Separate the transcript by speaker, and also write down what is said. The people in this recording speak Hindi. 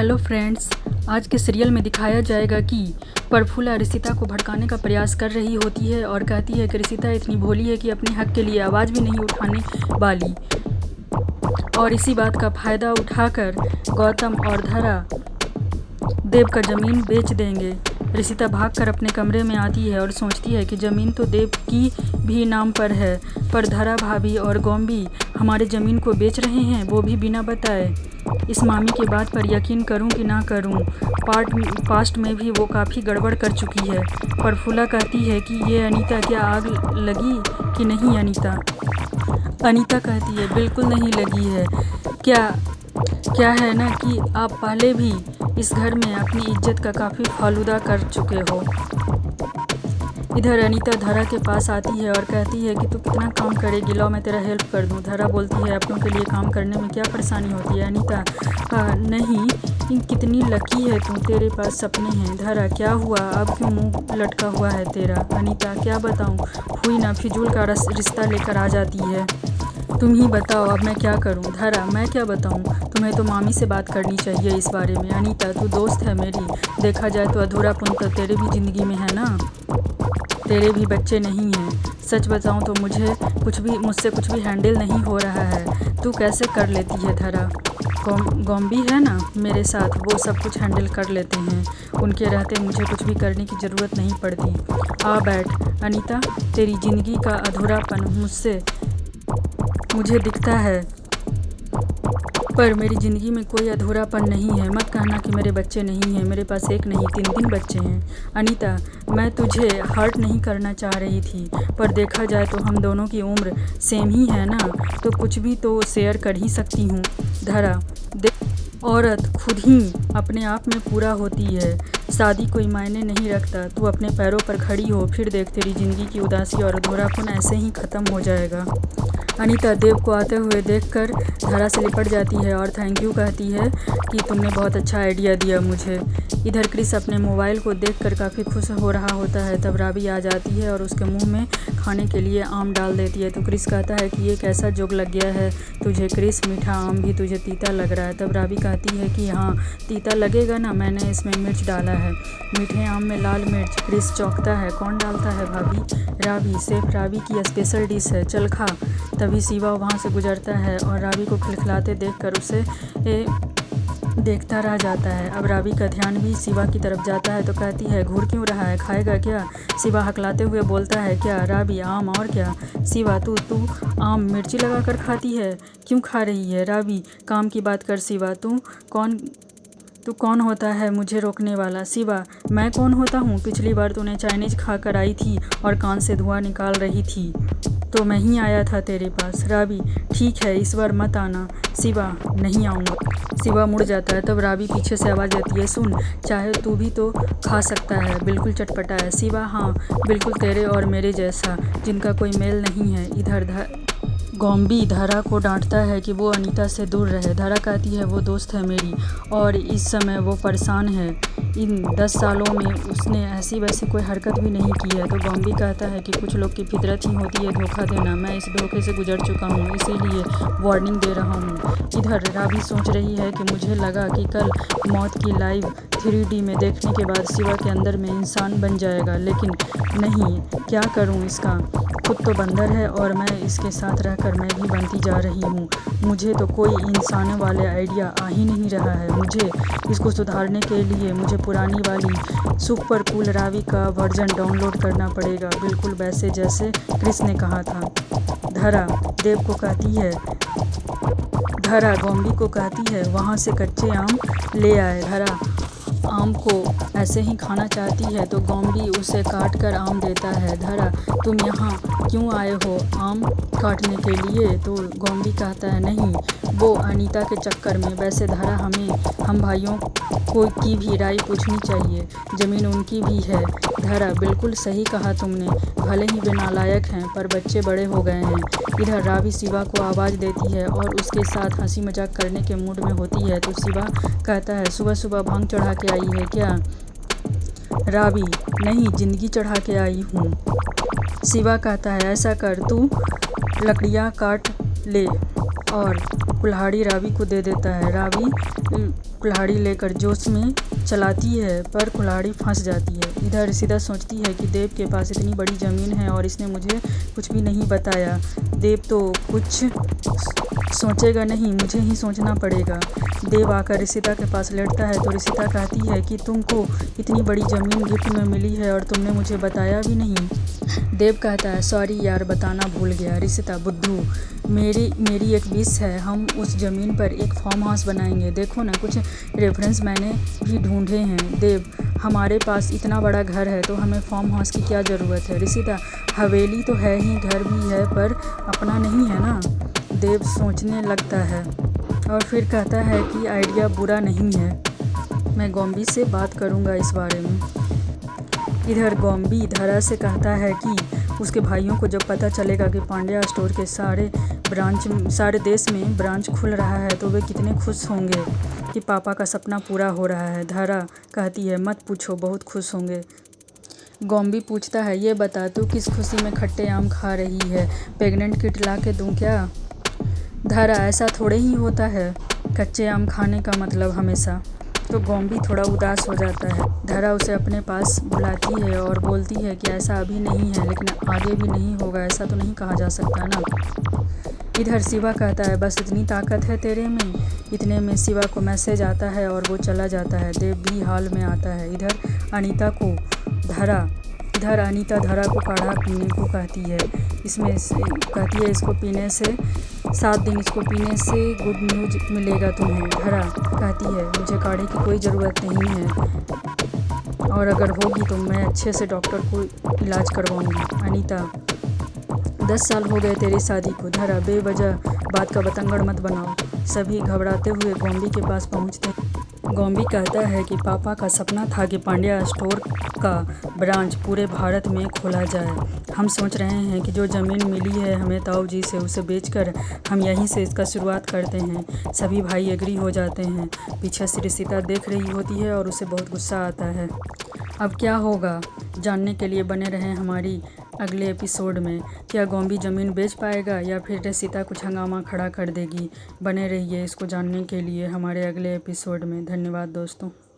Speaker 1: हेलो फ्रेंड्स, आज के सीरियल में दिखाया जाएगा कि प्रफुल्ला ऋषिता को भड़काने का प्रयास कर रही होती है और कहती है कि ऋषिता इतनी भोली है कि अपने हक के लिए आवाज़ भी नहीं उठाने वाली। और इसी बात का फ़ायदा उठाकर गौतम और धरा देव का ज़मीन बेच देंगे। ऋषिता भागकर अपने कमरे में आती है और सोचती है कि ज़मीन तो देव की भी नाम पर है, पर धरा भाभी और गॉम्बी हमारे ज़मीन को बेच रहे हैं, वो भी बिना बताए। इस मामी के बात पर यकीन करूं कि ना करूं। पास्ट में भी वो काफ़ी गड़बड़ कर चुकी है। प्रफुल्ला कहती है कि ये अनीता क्या आग लगी कि नहीं अनीता? अनीता कहती है बिल्कुल नहीं लगी है। क्या है ना कि आप पहले भी इस घर में अपनी इज्जत का काफ़ी फालूदा कर चुके हो। इधर अनीता धरा के पास आती है और कहती है कि तू कितना काम करेगी, लो मैं तेरा हेल्प कर दूं। धरा बोलती है अपनों के लिए काम करने में क्या परेशानी होती है। अनीता नहीं, कितनी लकी है तू, तेरे पास सपने हैं। धरा क्या हुआ, अब क्यों मुंह लटका हुआ है तेरा? अनीता क्या बताऊं, हुई ना फिजूल का रिश्ता लेकर आ जाती है। तुम ही बताओ अब मैं क्या करूं? धरा मैं क्या बताऊं, तुम्हें तो मामी से बात करनी चाहिए इस बारे में। अनीता तू दोस्त है मेरी, देखा जाए तो अधूरापन तो तेरे भी ज़िंदगी में है ना, तेरे भी बच्चे नहीं हैं। सच बताऊं तो मुझसे कुछ भी हैंडल नहीं हो रहा है। तू कैसे कर लेती है धरा? गॉम्बी है ना मेरे साथ, वो सब कुछ हैंडल कर लेते हैं। उनके रहते मुझे कुछ भी करने की ज़रूरत नहीं पड़ती। आ बैठ अनीता, तेरी ज़िंदगी का अधूरापन मुझे दिखता है, पर मेरी ज़िंदगी में कोई अधूरापन नहीं है। मत कहना कि मेरे बच्चे नहीं हैं, मेरे पास एक नहीं 3 बच्चे हैं। अनीता मैं तुझे हर्ट नहीं करना चाह रही थी, पर देखा जाए तो हम दोनों की उम्र सेम ही है ना, तो कुछ भी तो शेयर कर ही सकती हूँ। धरा औरत खुद ही अपने आप में पूरा होती है, शादी कोई मायने नहीं रखता। तू अपने पैरों पर खड़ी हो, फिर देख तेरी ज़िंदगी की उदासी और अधूरापन ऐसे ही ख़त्म हो जाएगा। अनीता देव को आते हुए देखकर धरा से लिपट जाती है और थैंक यू कहती है कि तुमने बहुत अच्छा आइडिया दिया मुझे। इधर क्रिस अपने मोबाइल को देखकर काफ़ी खुश हो रहा होता है। तब राबी आ जाती है और उसके मुंह में खाने के लिए आम डाल देती है। तो क्रिस कहता है कि ये कैसा जोक लग गया है तुझे क्रिस, मीठा आम भी तुझे तीता लग रहा है। तब राबी कहती है कि हाँ तीता लगेगा ना, मैंने इसमें मिर्च डाला है, मीठे आम में लाल मिर्च। क्रिस चौंकता है, कौन डालता है भाभी? राबी, सिर्फ राबी की स्पेशल डिश है, चल खा। तभी शिवा वहाँ से गुजरता है और राबी को खिलखिलाते देखकर उसे देखता रह जाता है। अब राबी का ध्यान भी शिवा की तरफ जाता है तो कहती है घूर क्यों रहा है, खाएगा क्या? शिवा हकलाते हुए बोलता है क्या? राबी आम और क्या? शिवा तू आम मिर्ची लगा कर खाती है, क्यों खा रही है? राबी काम की बात कर शिवा, तू कौन होता है मुझे रोकने वाला? शिवा मैं कौन होता हूँ? पिछली बार तूने चाइनीज़ खा कर आई थी और कान से धुआं निकाल रही थी तो मैं ही आया था तेरे पास। राबी ठीक है इस बार मत आना। शिवा नहीं आऊँगा। शिवा मुड़ जाता है। तब राबी पीछे से आवाज़ देती है सुन, चाहे तू भी तो खा सकता है, बिल्कुल चटपटा है। शिवा हाँ बिल्कुल तेरे और मेरे जैसा, जिनका कोई मेल नहीं है। इधर गॉम्बी धरा को डांटता है कि वो अनीता से दूर रहे। धरा कहती है वो दोस्त है मेरी और इस समय वो परेशान है, इन 10 सालों में उसने ऐसी वैसी कोई हरकत भी नहीं की है। तो गॉम्बी कहता है कि कुछ लोग की फितरत ही होती है धोखा देना, मैं इस धोखे से गुजर चुका हूँ, इसीलिए वार्निंग दे रहा हूँ। इधर राबी सोच रही है कि मुझे लगा कि कल मौत की लाइव 3D में देखने के बाद शिवा के अंदर में इंसान बन जाएगा, लेकिन नहीं, क्या करूँ इसका, खुद तो बंदर है और मैं इसके साथ रहकर मैं भी बनती जा रही हूँ। मुझे तो कोई इंसान वाले आइडिया आ ही नहीं रहा है। मुझे इसको सुधारने के लिए मुझे पुरानी वाली सुपर कूल रावी का वर्जन डाउनलोड करना पड़ेगा, बिल्कुल वैसे जैसे क्रिस ने कहा था। धरा देव को कहती है, धरा गॉम्बी को कहती है वहाँ से कच्चे आम ले आए। धरा आम को ऐसे ही खाना चाहती है तो गॉम्बी उसे काट कर आम देता है। धरा तुम यहाँ क्यों आए हो आम काटने के लिए? तो गॉम्बी कहता है नहीं, वो अनीता के चक्कर में। वैसे धरा हम भाइयों को की भी राय पूछनी चाहिए, ज़मीन उनकी भी है। धरा बिल्कुल सही कहा तुमने, भले ही वे नालायक हैं पर बच्चे बड़े हो गए हैं। इधर राबी शिवा को आवाज़ देती है और उसके साथ हंसी मजाक करने के मूड में होती है। तो शिवा कहता है सुबह सुबह भांग चढ़ा के आई है क्या? राबी नहीं, ज़िंदगी चढ़ा के आई हूँ। शिवा कहता है ऐसा कर, तू लकड़ियाँ काट ले और कुल्हाड़ी रावी को दे देता है। रावी कुल्हाड़ी लेकर जोश में चलाती है पर कुल्हाड़ी फंस जाती है। इधर रिशिता सोचती है कि देव के पास इतनी बड़ी ज़मीन है और इसने मुझे कुछ भी नहीं बताया। देव तो कुछ सोचेगा नहीं, मुझे ही सोचना पड़ेगा। देव आकर रिशिता के पास लेटता है तो रिशिता कहती है कि तुमको इतनी बड़ी ज़मीन गिफ्ट में मिली है और तुमने मुझे बताया भी नहीं। देव कहता है सॉरी यार, बताना भूल गया। रिशिता बुद्धू, मेरी एक विश है, हम उस ज़मीन पर एक फार्म हाउस बनाएंगे। देखो ना, कुछ रेफरेंस मैंने भी ढूंढे हैं। देव, हमारे पास इतना बड़ा घर है तो हमें फार्म हाउस की क्या ज़रूरत है। रिशिता, हवेली तो है ही, घर भी है, पर अपना नहीं है ना। देव सोचने लगता है और फिर कहता है कि आइडिया बुरा नहीं है, मैं गॉम्बी से बात करूँगा इस बारे में। इधर गॉम्बी धरा से कहता है कि उसके भाइयों को जब पता चलेगा कि पांड्या स्टोर के सारे देश में ब्रांच खुल रहा है तो वे कितने खुश होंगे कि पापा का सपना पूरा हो रहा है। धरा कहती है मत पूछो, बहुत खुश होंगे। गॉम्बी पूछता है ये बता तू किस खुशी में खट्टे आम खा रही है, प्रेग्नेंट किट ला के दूँ क्या। धरा, ऐसा थोड़े ही होता है कच्चे आम खाने का मतलब हमेशा। तो गॉम्बी थोड़ा उदास हो जाता है। धरा उसे अपने पास बुलाती है और बोलती है कि ऐसा अभी नहीं है लेकिन आगे भी नहीं होगा, ऐसा तो नहीं कहा जा सकता ना। इधर शिवा कहता है बस इतनी ताकत है तेरे में। इतने में शिवा को मैसेज आता है और वो चला जाता है। देव भी हाल में आता है। इधर अनीता धरा को काढ़ा पीने को कहती है। कहती है इसको पीने से 7 दिन इसको पीने से गुड न्यूज मिलेगा तुम्हें। धरा कहती है मुझे काढ़े की कोई ज़रूरत नहीं है और अगर होगी तो मैं अच्छे से डॉक्टर को इलाज करवाऊंगी। अनीता, 10 साल हो गए तेरी शादी को। धरा, बेवजह बात का बतंगड़ मत बनाओ। सभी घबराते हुए गॉम्बी के पास पहुंचते हैं। गॉम्बी कहता है कि पापा का सपना था कि पांड्या स्टोर का ब्रांच पूरे भारत में खोला जाए। हम सोच रहे हैं कि जो ज़मीन मिली है हमें ताऊ जी से, उसे बेचकर हम यहीं से इसका शुरुआत करते हैं। सभी भाई एग्री हो जाते हैं। पीछे से रिशिता देख रही होती है और उसे बहुत गुस्सा आता है। अब क्या होगा जानने के लिए बने रहें हमारी अगले एपिसोड में। क्या गॉम्बी ज़मीन बेच पाएगा या फिर रिशिता कुछ हंगामा खड़ा कर देगी। बने रहिए इसको जानने के लिए हमारे अगले एपिसोड में। धन्यवाद दोस्तों।